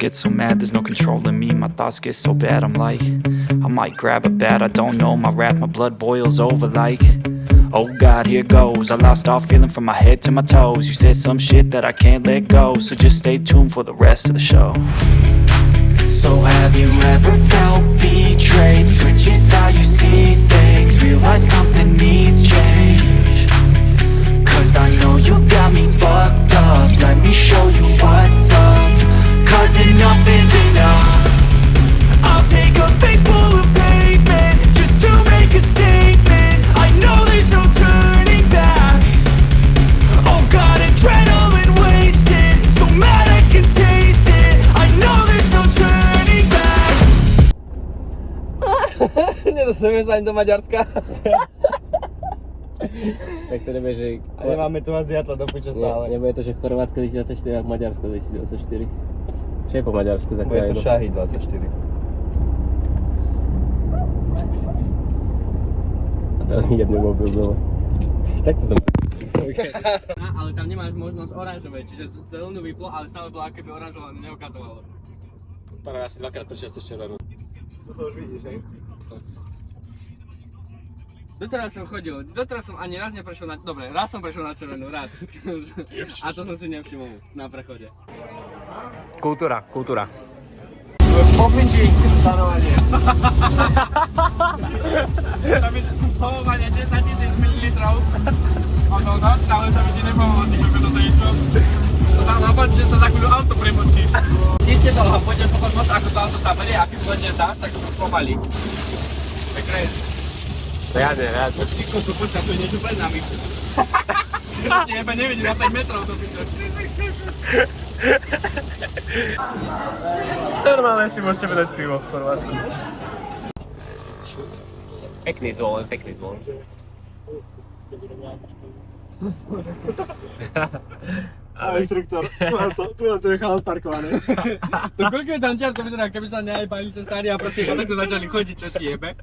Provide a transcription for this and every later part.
get so mad, there's no controlling me. My thoughts get so bad, I'm like, I might grab a bat, I don't know. My wrath, my blood boils over like, oh God, here goes. I lost all feeling from my head to my toes. You said some shit that I can't let go, so just stay tuned for the rest of the show. So have you ever felt betrayed? Switches how you see things, realize something needs change. Cause I know you got me fucked up, let me show you what's up. Cause enough is enough. I'll take a face full of pavement just to make a statement. I know there's no turning back. Oh God, adrenaline wasted, so mad I can taste it. I know there's no turning back. Nedostaneme sa ani do Maďarska. Tak to nebude, že... A nemáme tu Aziata do piče stále. Nebude to, že Chorvátsko 2024 a Maďarsko 2024. Čo je po Maďarsku za Bude krajinu? to Šahy 24. A teraz mi jebne mobil dole. Si takto to... Ale tam nemáš možnosť oranžovej, čiže zelenú vyplo, ale stále bola keby oranžová, neukazovalo. Pána, ja si dvakrát prešiel cez červenú. To už vidíš, hej? Doteraz som ani raz neprešiel na... Dobre, raz som prešiel na červenú, raz. A to som si nevšimol na prechode. Kultúra. Popiči, stanovanie. Tam je pohovanie 10 000 ml. Ono, stále sa mi ti nepohová, ty koľko to niečo. To tam napadne, že sa za chvíľu auto premočí. Nič je dlho, pôjdem pochod moc, ako to auto tam berie, aký pôjde dáš, tak to pomalí. To je crazy. Riadne. Ty koľko počka, tu je niečo pred nami. Ti jebe nevidí na 5 metrov to piče. Normálne si môžete vedať pivo v Chorvátsku. Pekný zvon. A inštruktor, tu na to je chalan parkovaný. To koľko je tam čart, to vyzerá, keby sa neajbali cestári a proste a takto začali chodiť, čo ti jebe.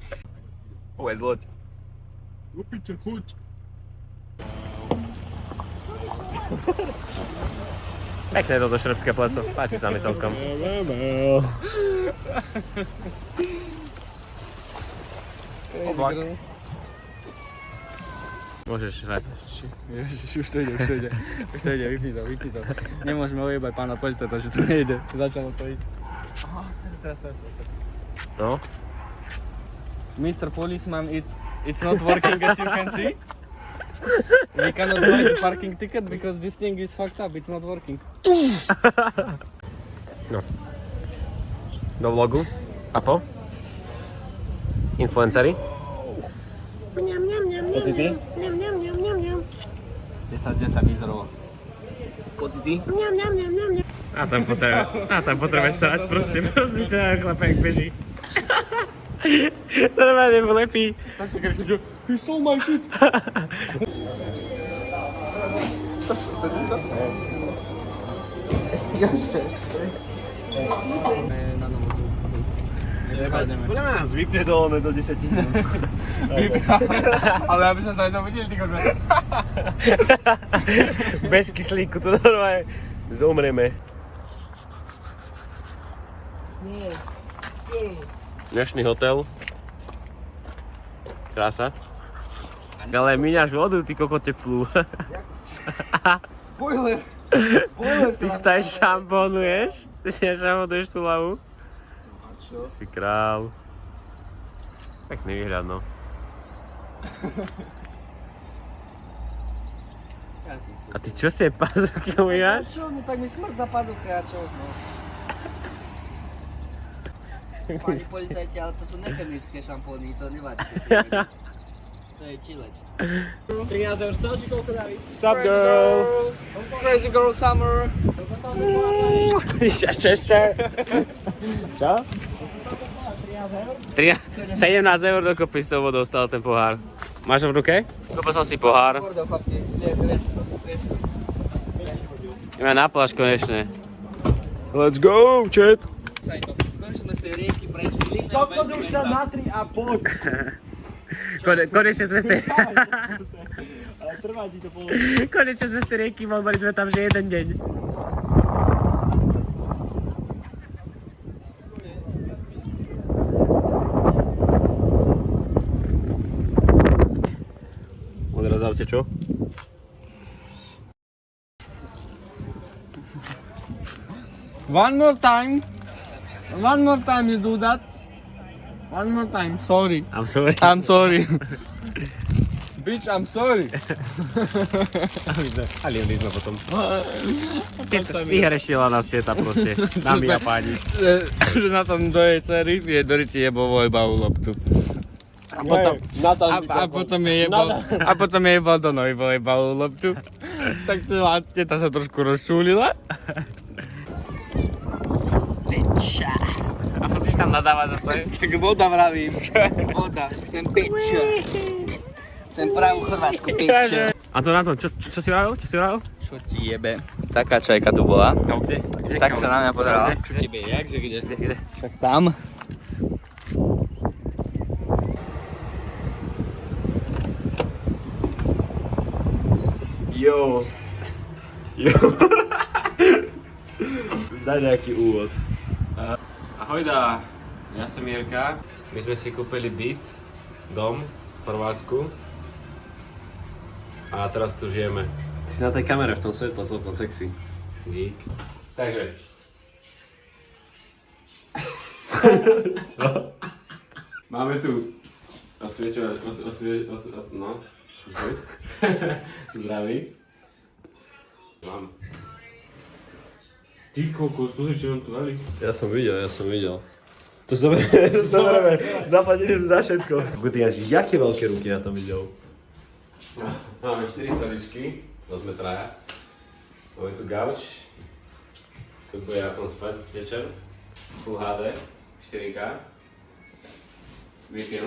Povedz loď. No piče, chuť. Pekné toto šrbské pleso, páči sa mi celkom. Oblak. Môžeš hrať. Ježiš, už to ide. Vypísal. Nemôžeme ojebať pána policajta, že to nejde. Začalo to ísť. Aha, teraz. No? Mr. Policeman, it's not working as you can see. We cannot buy the parking ticket because this thing is fucked up, it's not working. No. Do vlogu. A po? Influencery. Pocity? 10 výzorovo. Pocity? A tam potrebuješ stať proste ťa chlapák beží. Normálne vlepí. Tak sa kričí, že he stole my shit. Na novotu. Podľa mňa nás vypne do 10 minút. Ale aby som sa aj zavidel, ty koľko. Bez kyslíku to normálne zomreme. Dnešný hotel. Krása. Ale míňaš vodu, ty kokot teplú. Boiler. Ty si tady šamponuješ? Ty si nešamponuješ tú hlavu? Čo? Si král. Pekný výhľad, no. A ty čo si je pazuchy umývaš? Čo, no tak mi smrť za pazuchy a čo? No. Páni policajti, ale to sú nechemické šampóny, to nevadí. To je čilec. 13 eur stal, či koľko daví? Sup girl? Crazy girl summer. Ešte. Čo? 17 eur dokopy s tou vodou stal ten pohár. Máš ho v ruke? Kúpil som si pohár. Ideme na pláž konečne. Let's go, chat! Konečne sme z tej rieky prešli. Koľko už sa natri a poď. Konečne sme z tej... Ale trvá ti to pol. Konečne sme z tej rieky, boli sme tam že jeden deň. predstavte čo? One more time you do that. One more time, sorry. I'm sorry. I'm sorry. Bitch, I'm sorry. Alienli sme potom. Vyhreštila nás teta proste, dámy a páni. Že na tom do jej dcery je Dorici jebol vojbavú loptu. A potom je jebal do nohy vojbavú loptu. Tak teta sa trošku rozčúlila. A musíš tam nadávať zase. Čak voda vravím. Voda. Chcem pičo. Chcem pravú chorvátsku pičo. A to na to, čo si vravil? Čo si vravil? Čo ti jebe? Taká čajka tu bola. No, kde? Tak sa na mňa pozerala. Čo ti jebe? Jakže kde? Kde? Však tam. Jo. Daj nejaký úvod. Ahojda, ja som Jirka. My sme si kúpili byt, dom v Chorvátsku. A teraz tu žijeme. Ty si na tej kamere v tom svetle celkom sexy. Dík. Takže. Máme tu osviečovať, no. Zdraví. Mám. Ty kokos, pozri, čo nám tu dali. Ja som videl. To zoberieme, zaplatili za všetko. Ty máš jaké veľké ruky na tom videu. Máme 4 stoličky, to sme traja. Máme tu gauč. Tu bude Japon spať večer. Full HD, 4K. Wi-Fi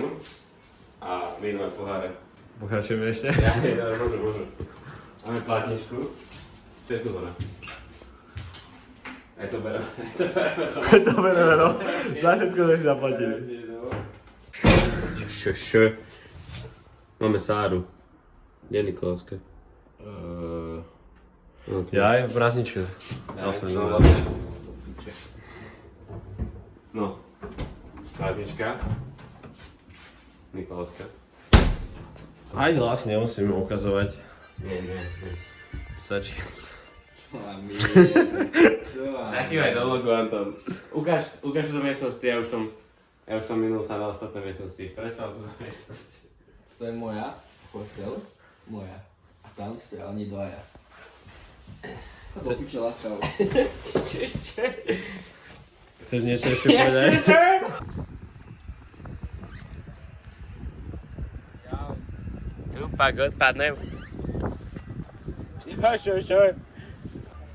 a minové poháre. Pokračujeme ešte? Ja, môžem. Máme platničku. Čo je tu hore? Aj to bereme. To bereme, no. Za všetko sme si zaplatili. Čo? Máme Sáru. Kde je Nikoláska? Okay. Jaj, v Brázničke. No. Prázdnička. Nikoláska. Aj hlas nemusíme ukazovať. Nie. Stačí. Zakývaj do logu, Anton. Ukáž túto miestnosti, ja už som minul sa na ostatné miestnosti. Predstav túto miestnosť. To je moja postel. Moja. A tam stoja oni dvaja. To do piče láskav. Chceš niečo ešte povedať? Pak odpadnem. Čo?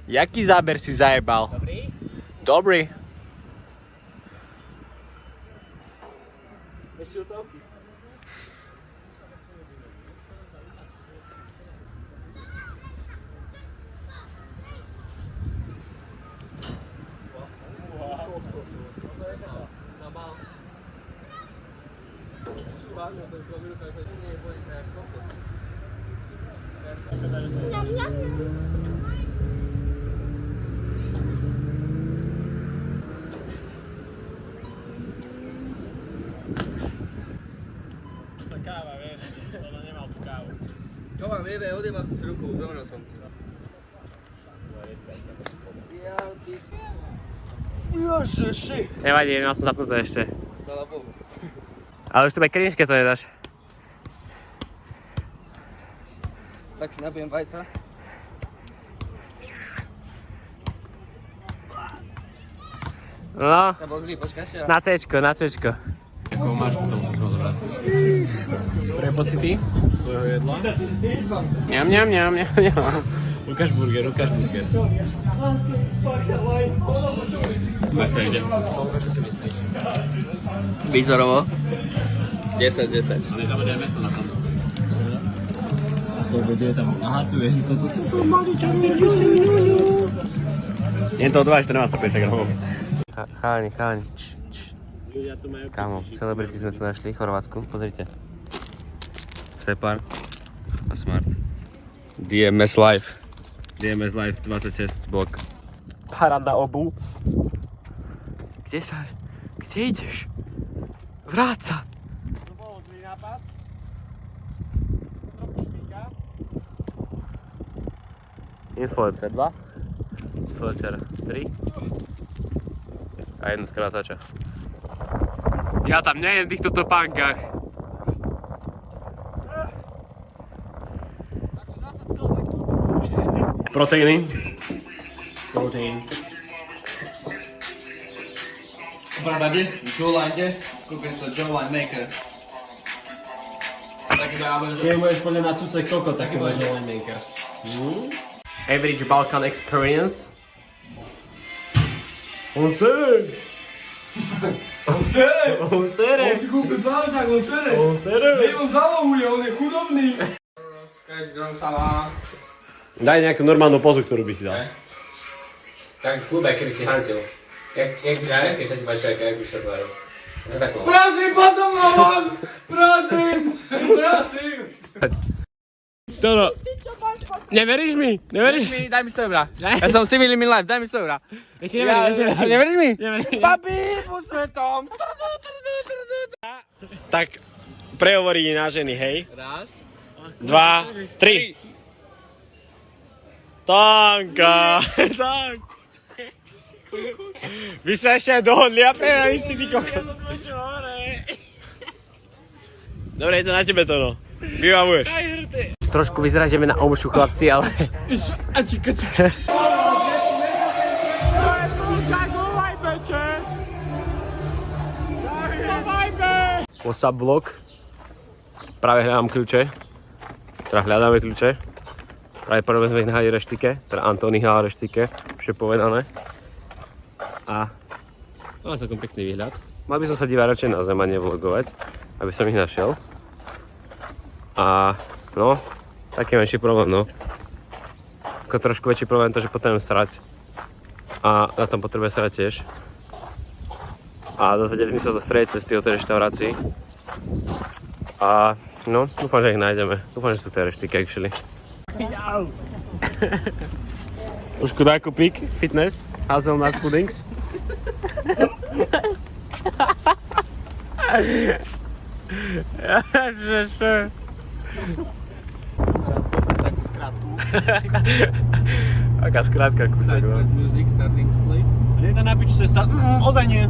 Jaký záber si zajebal? Dobrý. Čo mám jebe, odjebal som si ruku, zomrel som. Ježiši. Nevadí, nemal som zapnuté ešte. Chvála Bohu. Ale už tu aj krížke to nedáš. Tak si nabijem vajca. No, Ja bol zlý, počkaj ešte raz. na Cčko. Ako máš potom sa rozhrať? Pre pocity svojho jedla? Ňam. Ukáž burger. Máš to ide? Výzorovo. 10. Nezabudaj meso na tom. To bude tam, aha tu je, to Je to 2,1450 gramov. Cháni. Kámo, celebrity sme tu našli v Chorvátsku, pozrite. Separ a Smart. DMS Live. DMS Live 26 blok. Parada obu. Kde ideš? Vráť sa. To bol zlý nápad. Trochu špíka. Influencer 2. Influencer 3. A jednu skrátača. Ja tam nejem v týchto topánkach. Proteíny. Proteín. Bradade, Jawline, kúpim sa Jawline Maker. Taký dávam, že... Keď budeš podľa na cúsek koko, taký bude Jawline Maker. Average Balkan Experience. On sere! On sere! On sere! On si kúpil plavčák, on sere! On sere! Hej, on zalohuje, on je chudobný! Každý dom sa má. Daj nejakú normálnu pozu, ktorú by si dal. Tak v klube, keby si hancil. Keď sa ti páči, jak by sa tváril. Prosím, potom ma von! Prosím! Prosím! Toto. Neveríš mi? Neveríš mi? Daj mi 100 €. Ja som si milý live, daj mi 100 €. Ešte neverím. Neveríš mi? Neverím. Papi, pod svetom. Tak, prehovorí na ženy, hej. Raz. 2, 3. Tanka! Tank! Vy sa ešte aj dohodli a prehali si ty kokos. Dobre, je to na tebe to no. Vyvamuješ. Trošku vyzražeme na omšu chlapci, ale... What's up vlog? Práve hľadám kľúče. Teda hľadáme kľúče. Práve prvé sme ich nahali reštike, teda Antony hľadal reštike, už je povedané. A mám celkom pekný výhľad. Mal by som sa dívať radšej na zem a nevlogovať, aby som ich našiel. A no, taký menší problém, no. Ako trošku väčší problém to, že potrebujem srať. A na tom potrebujem srať tiež. A dozvedeli sme sa do strednej cesty od tej reštaurácii. A no, dúfam, že ich nájdeme. Dúfam, že sú tie reštiky actually. Už kudáku pík, fitness, hazelnut puddings. Takú skrátku. Aká skrátka kúsok, no. Music starting to play. Nie je to na pič cesta? Ozaj nie.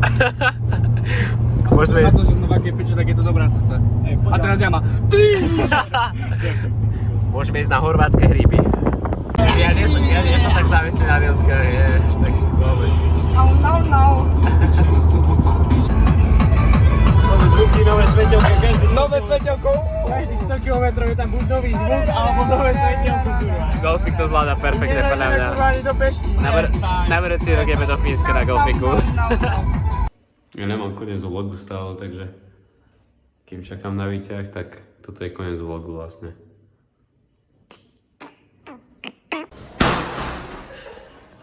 Môžeme Na ísť. to, že som na piče, tak je to dobrá cesta. A teraz ja ma... Môžeme ísť na chorvátske hríby. Ja nie som tak závislý na Rielske, vieš, tak vôbec. No. Nové zvuky, nové svetelko, Nové svetelko, každých 100 km je tam buď nový zvuk, alebo nové svetelko. Golfik to zvláda perfektne, podľa mňa. do Pešti. Na vedúci rok jeme do Fínska na golfiku. No. Ja nemám koniec vlogu stále, takže kým čakám na výťah, tak toto je koniec vlogu vlastne.